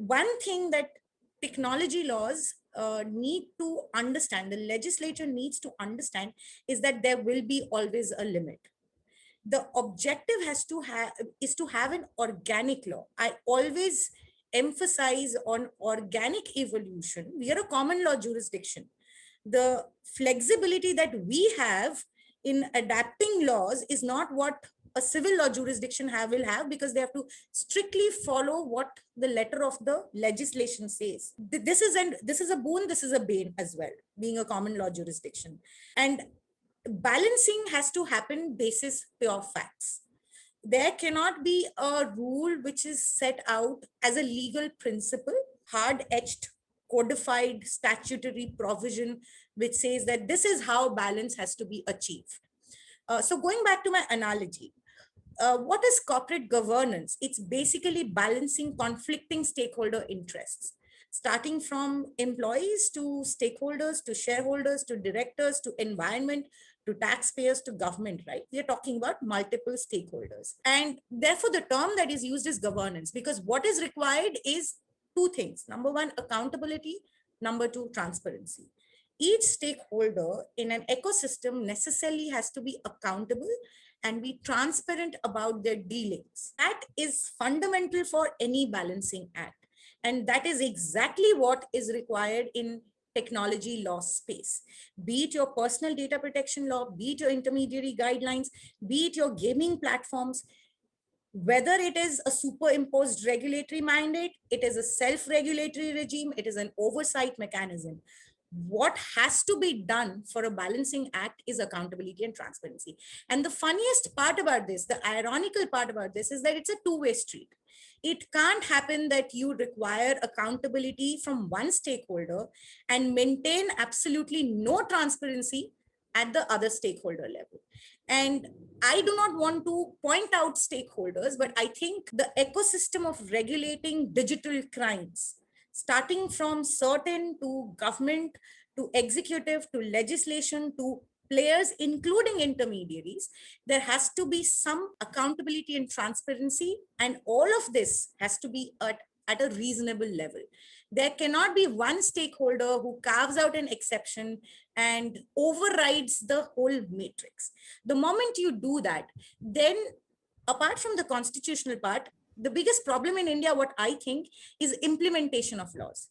one thing that technology laws need to understand, the legislature needs to understand, is that there will be always a limit. The objective has to have is to have an organic law. I always emphasize on organic evolution. We are a common law jurisdiction. The flexibility that we have in adapting laws is not what a civil law jurisdiction will have, because they have to strictly follow what the letter of the legislation says. This is a boon, this is a bane as well, being a common law jurisdiction. And balancing has to happen basis pure facts. There cannot be a rule which is set out as a legal principle, hard-edged, codified statutory provision, which says that this is how balance has to be achieved. So going back to my analogy, what is corporate governance? It's basically balancing conflicting stakeholder interests, starting from employees to stakeholders, to shareholders, to directors, to environment, to taxpayers, to government, right? We are talking about multiple stakeholders. And therefore, the term that is used is governance, because what is required is two things. Number one, accountability. Number two, transparency. Each stakeholder in an ecosystem necessarily has to be accountable and be transparent about their dealings. That is fundamental for any balancing act. And that is exactly what is required in technology law space. Be it your personal data protection law, be it your intermediary guidelines, be it your gaming platforms, whether it is a superimposed regulatory mandate, it is a self-regulatory regime, it is an oversight mechanism. What has to be done for a balancing act is accountability and transparency. And the funniest part about this, the ironical part about this, is that it's a two-way street. It can't happen that you require accountability from one stakeholder and maintain absolutely no transparency at the other stakeholder level. And I do not want to point out stakeholders, but I think the ecosystem of regulating digital crimes, starting from certain to government, to executive, to legislation, to players, including intermediaries, there has to be some accountability and transparency. And all of this has to be at a reasonable level. There cannot be one stakeholder who carves out an exception and overrides the whole matrix. The moment you do that, then apart from the constitutional part, the biggest problem in India, what I think, is implementation of laws.